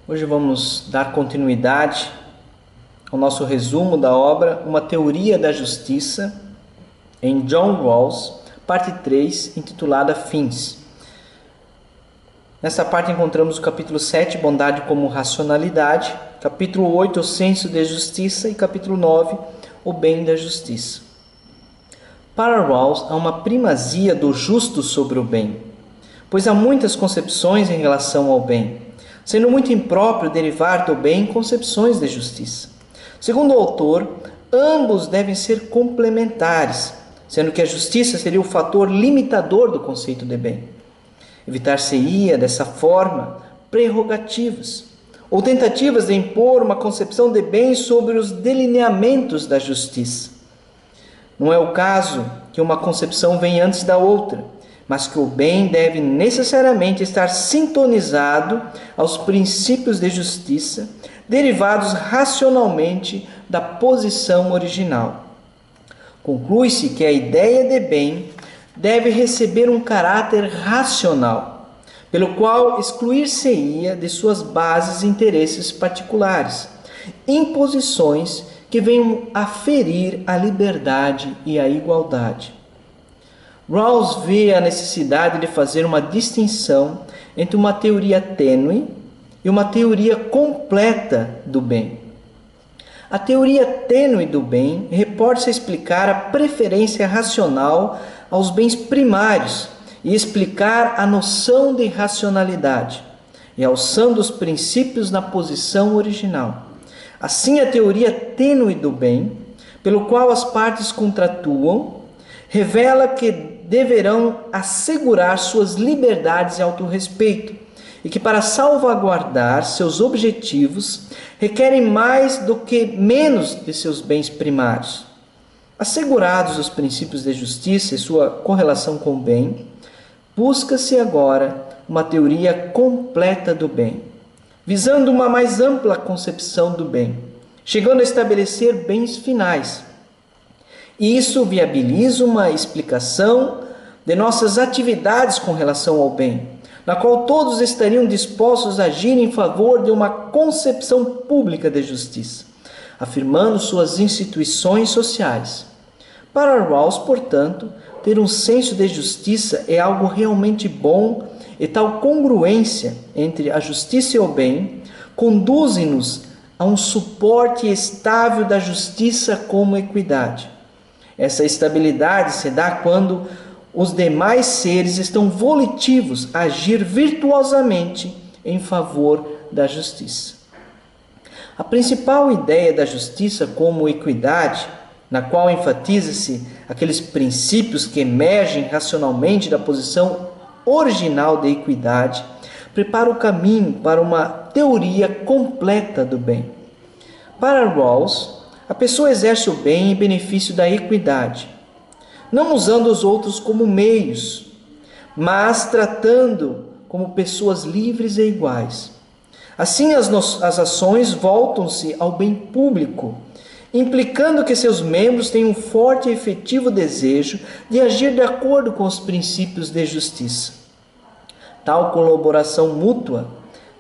Hoje vamos dar continuidade ao nosso resumo da obra Uma Teoria da Justiça, em John Rawls, parte 3, intitulada Fins. Nessa parte encontramos o capítulo 7, Bondade como Racionalidade, capítulo 8, O Senso de Justiça, e capítulo 9, O Bem da Justiça. Para Rawls, há uma primazia do justo sobre o bem, pois há muitas concepções em relação ao bem, sendo muito impróprio derivar do bem concepções de justiça. Segundo o autor, ambos devem ser complementares, sendo que a justiça seria o fator limitador do conceito de bem. Evitar-se-ia, dessa forma, prerrogativas, ou tentativas de impor uma concepção de bem sobre os delineamentos da justiça. Não é o caso que uma concepção vem antes da outra, mas que o bem deve necessariamente estar sintonizado aos princípios de justiça, derivados racionalmente da posição original. Conclui-se que a ideia de bem deve receber um caráter racional, pelo qual excluir-se-ia de suas bases e interesses particulares, imposições que venham a ferir a liberdade e a igualdade. Rawls vê a necessidade de fazer uma distinção entre uma teoria tênue e uma teoria completa do bem. A teoria tênue do bem reporta-se a explicar a preferência racional aos bens primários e explicar a noção de racionalidade, realçando os princípios na posição original. Assim, a teoria tênue do bem, pelo qual as partes contratuam, revela que deverão assegurar suas liberdades e autorrespeito, e que para salvaguardar seus objetivos requerem mais do que menos de seus bens primários. Assegurados os princípios de justiça e sua correlação com o bem, busca-se agora uma teoria completa do bem, visando uma mais ampla concepção do bem, chegando a estabelecer bens finais. E isso viabiliza uma explicação de nossas atividades com relação ao bem, na qual todos estariam dispostos a agir em favor de uma concepção pública de justiça, afirmando suas instituições sociais. Para Rawls, portanto, ter um senso de justiça é algo realmente bom, e tal congruência entre a justiça e o bem conduzem-nos a um suporte estável da justiça como equidade. Essa estabilidade se dá quando os demais seres estão volitivos a agir virtuosamente em favor da justiça. A principal ideia da justiça como equidade, na qual enfatiza-se aqueles princípios que emergem racionalmente da posição original de equidade, prepara o caminho para uma teoria completa do bem. Para Rawls, a pessoa exerce o bem em benefício da equidade, não usando os outros como meios, mas tratando como pessoas livres e iguais. Assim, as ações voltam-se ao bem público, implicando que seus membros têm um forte e efetivo desejo de agir de acordo com os princípios de justiça. Tal colaboração mútua,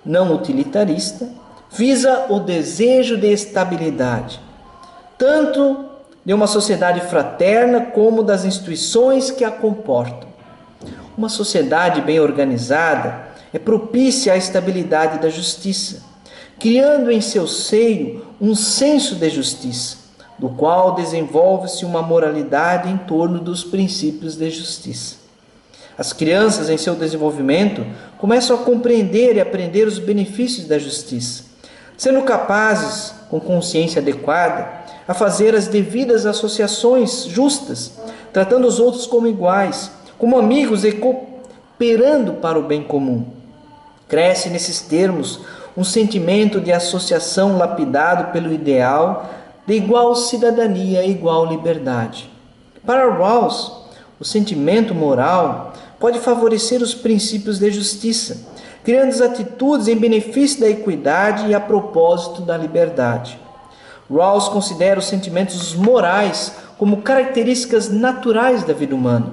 não utilitarista, visa o desejo de estabilidade, tanto de uma sociedade fraterna como das instituições que a comportam. Uma sociedade bem organizada é propícia à estabilidade da justiça, criando em seu seio um senso de justiça, do qual desenvolve-se uma moralidade em torno dos princípios de justiça. As crianças, em seu desenvolvimento, começam a compreender e aprender os benefícios da justiça, sendo capazes, com consciência adequada, a fazer as devidas associações justas, tratando os outros como iguais, como amigos e cooperando para o bem comum. Cresce nesses termos um sentimento de associação lapidado pelo ideal de igual cidadania e igual liberdade. Para Rawls, o sentimento moral pode favorecer os princípios de justiça, criando as atitudes em benefício da equidade e a propósito da liberdade. Rawls considera os sentimentos morais como características naturais da vida humana,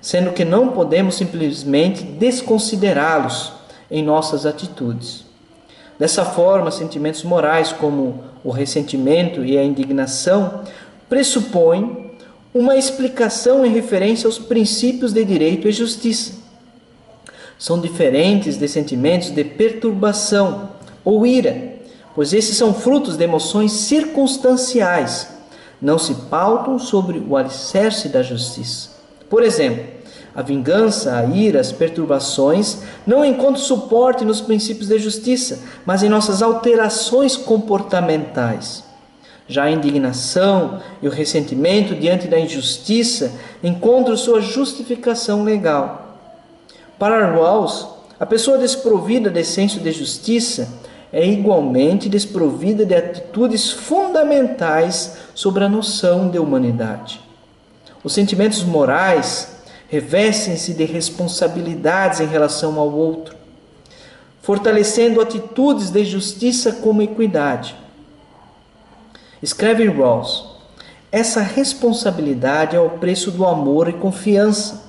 sendo que não podemos simplesmente desconsiderá-los em nossas atitudes. Dessa forma, sentimentos morais como o ressentimento e a indignação pressupõem uma explicação em referência aos princípios de direito e justiça. São diferentes de sentimentos de perturbação ou ira, pois esses são frutos de emoções circunstanciais, não se pautam sobre o alicerce da justiça. Por exemplo, a vingança, a ira, as perturbações não encontram suporte nos princípios de justiça, mas em nossas alterações comportamentais. Já a indignação e o ressentimento diante da injustiça encontram sua justificação legal. Para Rawls, a pessoa desprovida de senso de justiça é igualmente desprovida de atitudes fundamentais sobre a noção de humanidade. Os sentimentos morais revestem-se de responsabilidades em relação ao outro, fortalecendo atitudes de justiça como equidade. Escreve Rawls: essa responsabilidade é o preço do amor e confiança,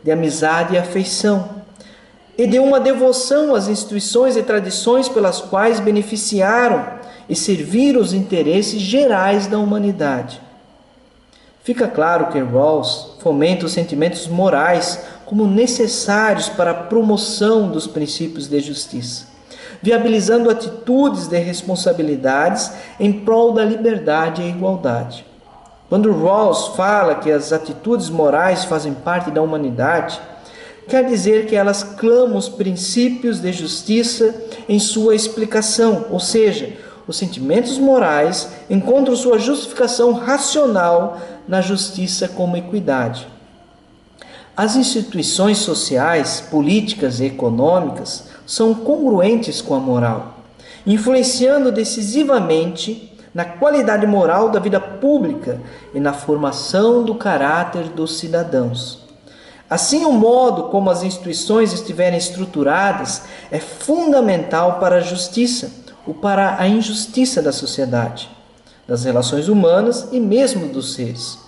de amizade e afeição, e de uma devoção às instituições e tradições pelas quais beneficiaram e serviram os interesses gerais da humanidade. Fica claro que Rawls fomenta os sentimentos morais como necessários para a promoção dos princípios de justiça, viabilizando atitudes de responsabilidades em prol da liberdade e igualdade. Quando Rawls fala que as atitudes morais fazem parte da humanidade, quer dizer que elas clamam os princípios de justiça em sua explicação, ou seja, os sentimentos morais encontram sua justificação racional na justiça como equidade. As instituições sociais, políticas e econômicas são congruentes com a moral, influenciando decisivamente na qualidade moral da vida pública e na formação do caráter dos cidadãos. Assim, o modo como as instituições estiverem estruturadas é fundamental para a justiça ou para a injustiça da sociedade, das relações humanas e mesmo dos seres.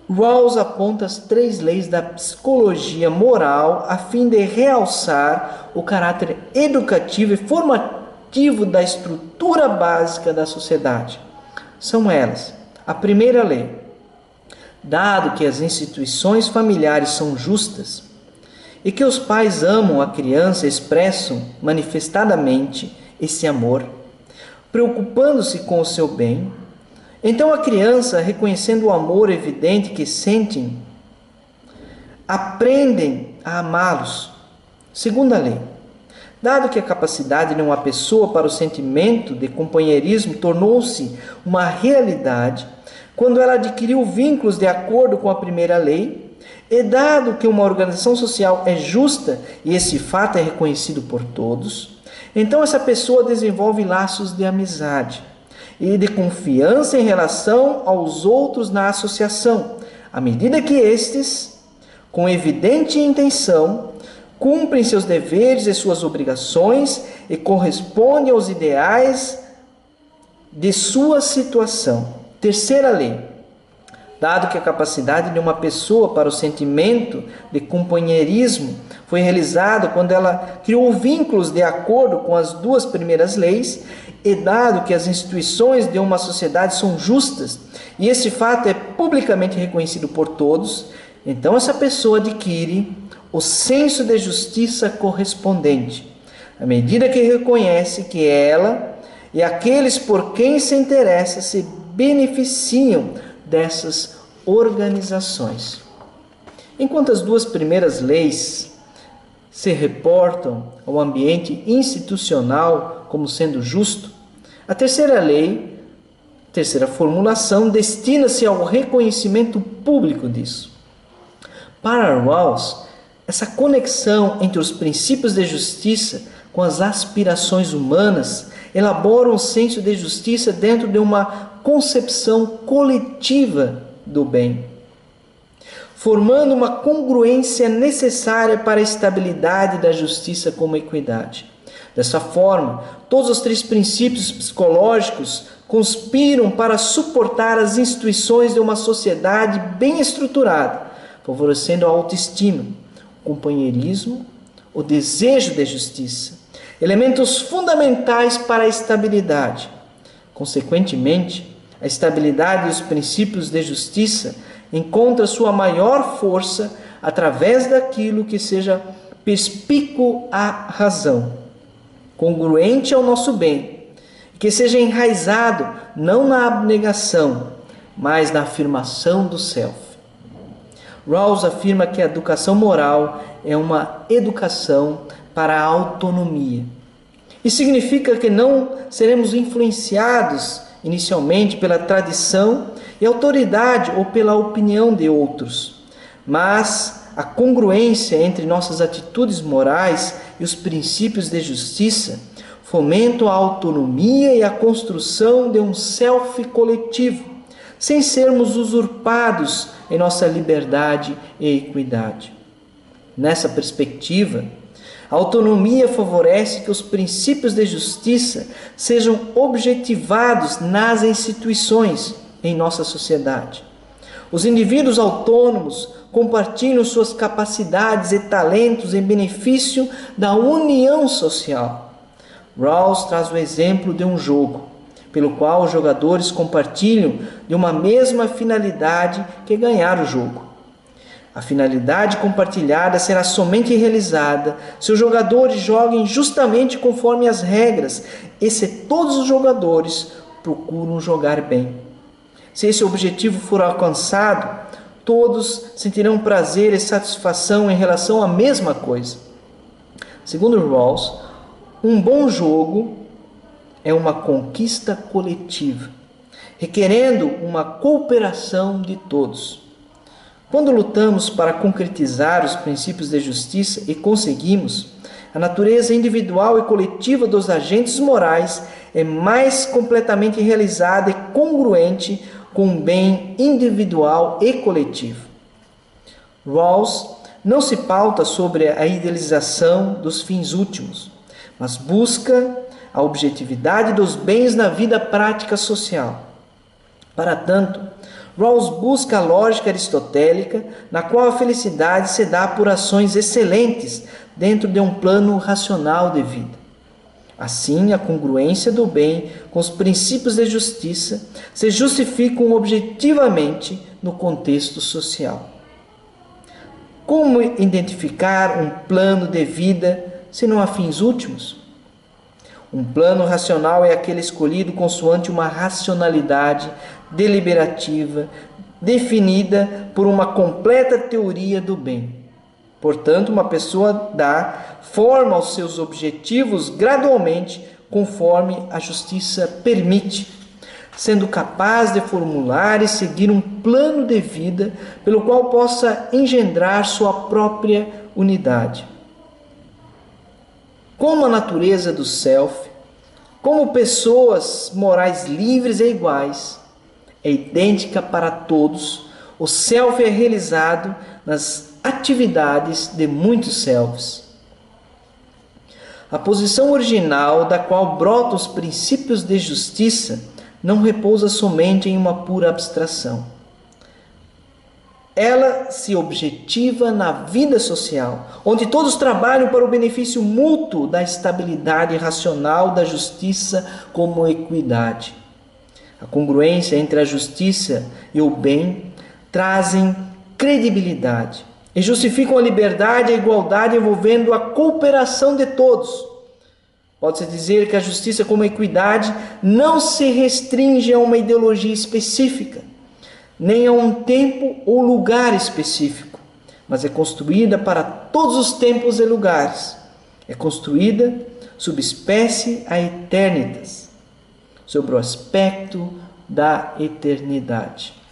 Rawls aponta as 3 leis da psicologia moral a fim de realçar o caráter educativo e formativo da estrutura básica da sociedade. São elas: a primeira lei: dado que as instituições familiares são justas e que os pais amam a criança, expressam manifestadamente esse amor, preocupando-se com o seu bem, então a criança, reconhecendo o amor evidente que sentem, aprendem a amá-los. Segunda lei: dado que a capacidade de uma pessoa para o sentimento de companheirismo tornou-se uma realidade quando ela adquiriu vínculos de acordo com a primeira lei, e dado que uma organização social é justa e esse fato é reconhecido por todos, então essa pessoa desenvolve laços de amizade e de confiança em relação aos outros na associação, à medida que estes, com evidente intenção, cumprem seus deveres e suas obrigações e correspondem aos ideais de sua situação. Terceira lei: dado que a capacidade de uma pessoa para o sentimento de companheirismo foi realizada quando ela criou vínculos de acordo com as 2 primeiras leis, e dado que as instituições de uma sociedade são justas, e esse fato é publicamente reconhecido por todos, então essa pessoa adquire o senso de justiça correspondente, à medida que reconhece que ela e aqueles por quem se interessa se beneficiam dessas organizações. Enquanto as 2 primeiras leis se reportam ao ambiente institucional como sendo justo, a terceira lei, terceira formulação, destina-se ao reconhecimento público disso. Para Rawls, essa conexão entre os princípios de justiça com as aspirações humanas elabora um senso de justiça dentro de uma concepção coletiva do bem, formando uma congruência necessária para a estabilidade da justiça como equidade. Dessa forma, todos os 3 princípios psicológicos conspiram para suportar as instituições de uma sociedade bem estruturada, favorecendo a autoestima, o companheirismo, o desejo de justiça, elementos fundamentais para a estabilidade. Consequentemente, a estabilidade dos princípios de justiça encontra sua maior força através daquilo que seja perspícuo à razão, congruente ao nosso bem, que seja enraizado não na abnegação, mas na afirmação do self. Rawls afirma que a educação moral é uma educação para a autonomia. Isso significa que não seremos influenciados inicialmente pela tradição e autoridade ou pela opinião de outros, mas a congruência entre nossas atitudes morais e os princípios de justiça fomentam a autonomia e a construção de um self coletivo, sem sermos usurpados em nossa liberdade e equidade. Nessa perspectiva, a autonomia favorece que os princípios de justiça sejam objetivados nas instituições em nossa sociedade. Os indivíduos autônomos compartilham suas capacidades e talentos em benefício da união social. Rawls traz o exemplo de um jogo, pelo qual os jogadores compartilham de uma mesma finalidade que ganhar o jogo. A finalidade compartilhada será somente realizada se os jogadores joguem justamente conforme as regras e se todos os jogadores procuram jogar bem. Se esse objetivo for alcançado, todos sentirão prazer e satisfação em relação à mesma coisa. Segundo Rawls, um bom jogo é uma conquista coletiva, requerendo uma cooperação de todos. Quando lutamos para concretizar os princípios de justiça e conseguimos, a natureza individual e coletiva dos agentes morais é mais completamente realizada e congruente com o bem individual e coletivo. Rawls não se pauta sobre a idealização dos fins últimos, mas busca a objetividade dos bens na vida prática social. Para tanto, Rawls busca a lógica aristotélica, na qual a felicidade se dá por ações excelentes dentro de um plano racional de vida. Assim, a congruência do bem com os princípios de justiça se justificam objetivamente no contexto social. Como identificar um plano de vida se não há fins últimos? Um plano racional é aquele escolhido consoante uma racionalidade deliberativa, definida por uma completa teoria do bem. Portanto, uma pessoa dá forma aos seus objetivos gradualmente, conforme a justiça permite, sendo capaz de formular e seguir um plano de vida pelo qual possa engendrar sua própria unidade. Como a natureza do self, como pessoas morais livres e iguais, é idêntica para todos, o self é realizado nas atividades de muitos selves. A posição original da qual brotam os princípios de justiça não repousa somente em uma pura abstração. Ela se objetiva na vida social, onde todos trabalham para o benefício mútuo da estabilidade racional da justiça como equidade. A congruência entre a justiça e o bem trazem credibilidade e justificam a liberdade e a igualdade envolvendo a cooperação de todos. Pode-se dizer que a justiça como equidade não se restringe a uma ideologia específica, nem a um tempo ou lugar específico, mas é construída para todos os tempos e lugares. É construída subespécie a eternitas, sobre o aspecto da eternidade.